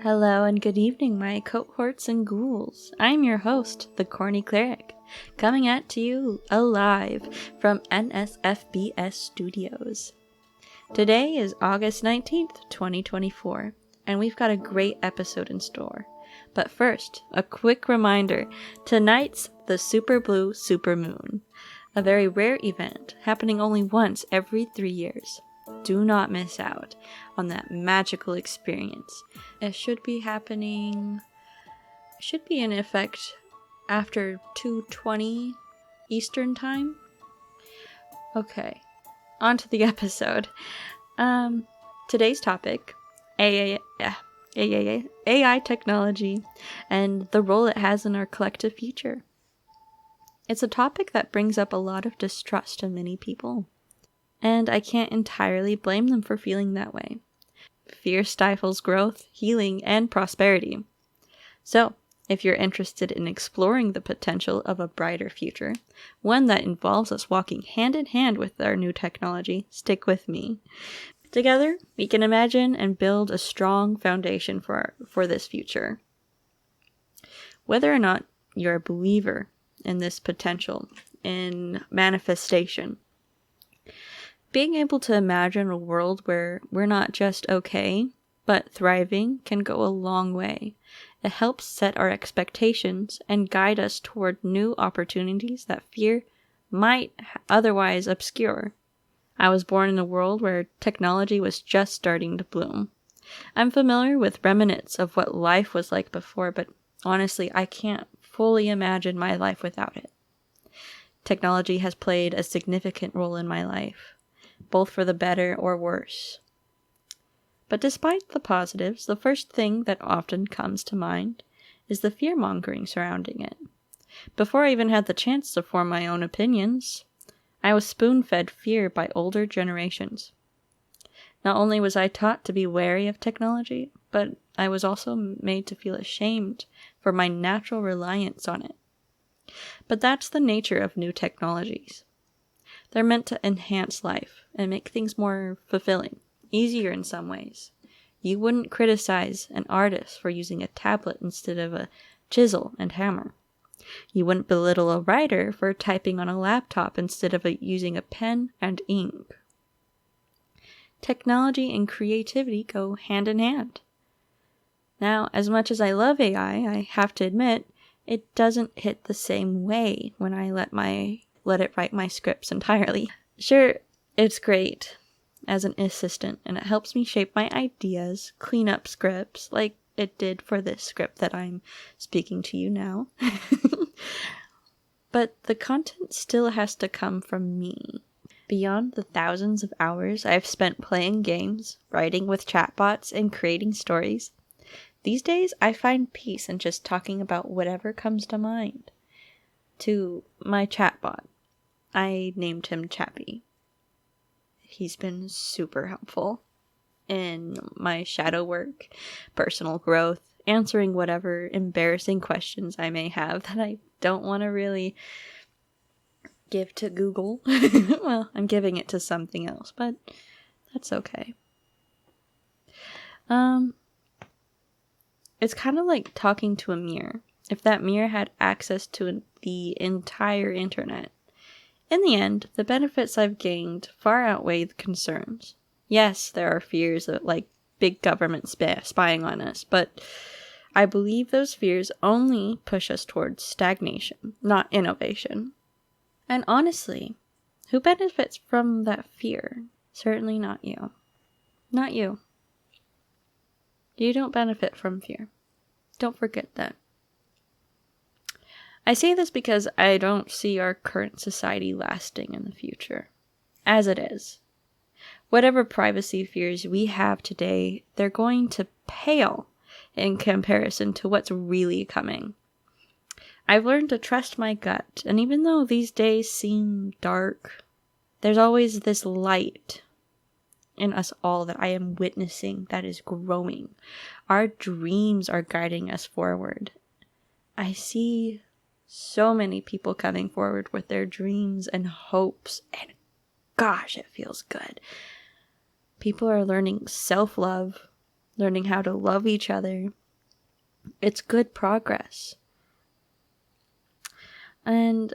Hello and good evening, my cohorts and ghouls. I'm your host, the Corny Cleric, coming at you alive from NSFBS Studios. Today is August 19th, 2024, and we've got a great episode in store. But first, a quick reminder, tonight's the Super Blue Supermoon, a very rare event happening only once every 3 years. Do not miss out on that magical experience. It should be in effect after 2:20 Eastern Time. Okay, on to the episode. Today's topic, AI technology and the role it has in our collective future. It's a topic that brings up a lot of distrust in many people. And I can't entirely blame them for feeling that way. Fear stifles growth, healing, and prosperity. So, if you're interested in exploring the potential of a brighter future, one that involves us walking hand in hand with our new technology, stick with me. Together, we can imagine and build a strong foundation for this future. Whether or not you're a believer in this potential, in manifestation, being able to imagine a world where we're not just okay, but thriving can go a long way. It helps set our expectations and guide us toward new opportunities that fear might otherwise obscure. I was born in a world where technology was just starting to bloom. I'm familiar with remnants of what life was like before, but honestly, I can't fully imagine my life without it. Technology has played a significant role in my life, both for the better or worse. But despite the positives, the first thing that often comes to mind is the fear-mongering surrounding it. Before I even had the chance to form my own opinions, I was spoon-fed fear by older generations. Not only was I taught to be wary of technology, but I was also made to feel ashamed for my natural reliance on it. But that's the nature of new technologies. They're meant to enhance life and make things more fulfilling, easier in some ways. You wouldn't criticize an artist for using a tablet instead of a chisel and hammer. You wouldn't belittle a writer for typing on a laptop instead of using a pen and ink. Technology and creativity go hand in hand. Now, as much as I love AI, I have to admit, it doesn't hit the same way when I let it write my scripts entirely. Sure, it's great as an assistant, and it helps me shape my ideas, clean up scripts, like it did for this script that I'm speaking to you now. But the content still has to come from me. Beyond the thousands of hours I've spent playing games, writing with chatbots, and creating stories, these days I find peace in just talking about whatever comes to mind. To my chatbot, I named him Chappy. He's been super helpful in my shadow work, personal growth, answering whatever embarrassing questions I may have that I don't want to really give to Google. Well, I'm giving it to something else, but that's okay. It's kind of like talking to a mirror. If that mirror had access to the entire internet. In the end, the benefits I've gained far outweigh the concerns. Yes, there are fears of big government spying on us, but I believe those fears only push us towards stagnation, not innovation. And honestly, who benefits from that fear? Certainly not you. Not you. You don't benefit from fear. Don't forget that. I say this because I don't see our current society lasting in the future, as it is. Whatever privacy fears we have today, they're going to pale in comparison to what's really coming. I've learned to trust my gut, and even though these days seem dark, there's always this light in us all that I am witnessing that is growing. Our dreams are guiding us forward. I see so many people coming forward with their dreams and hopes, and gosh, it feels good. People are learning self-love, learning how to love each other. It's good progress. And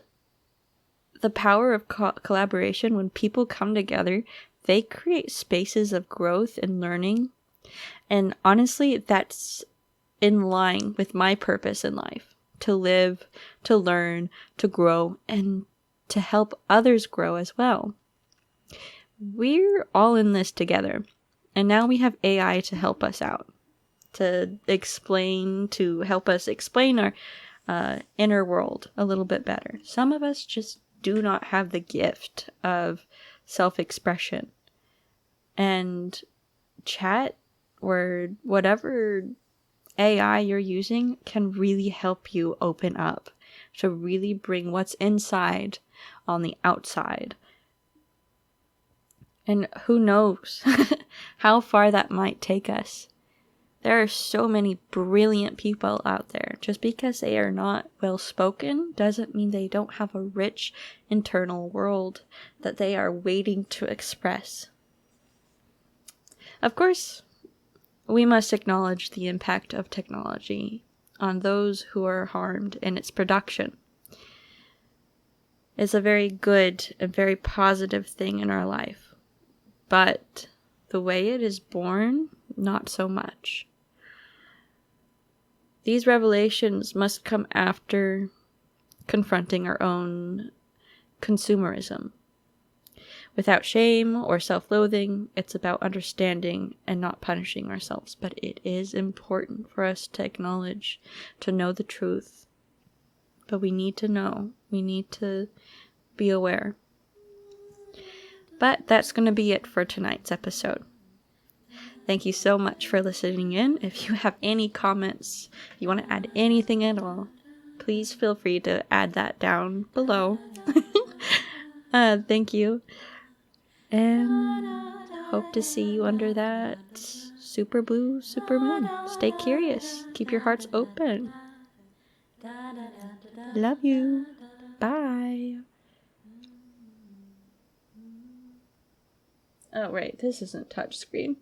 the power of collaboration, when people come together, they create spaces of growth and learning. And honestly, that's in line with my purpose in life: to live, to learn, to grow, and to help others grow as well. We're all in this together. And now we have AI to help us out, to help us explain our inner world a little bit better. Some of us just do not have the gift of self-expression. And chat or whatever AI you're using can really help you open up, to really bring what's inside on the outside. And who knows how far that might take us. There are so many brilliant people out there. Just because they are not well spoken doesn't mean they don't have a rich internal world that they are waiting to express. Of course, we must acknowledge the impact of technology on those who are harmed in its production. It's a very good and very positive thing in our life. But the way it is born, not so much. These revelations must come after confronting our own consumerism. Without shame or self-loathing, it's about understanding and not punishing ourselves. But it is important for us to acknowledge, to know the truth. But we need to know. We need to be aware. But that's going to be it for tonight's episode. Thank you so much for listening in. If you have any comments, you want to add anything at all, please feel free to add that down below. Thank you. And hope to see you under that super blue super moon. Stay curious. Keep your hearts open. Love you. Bye. Oh, right. This isn't touchscreen.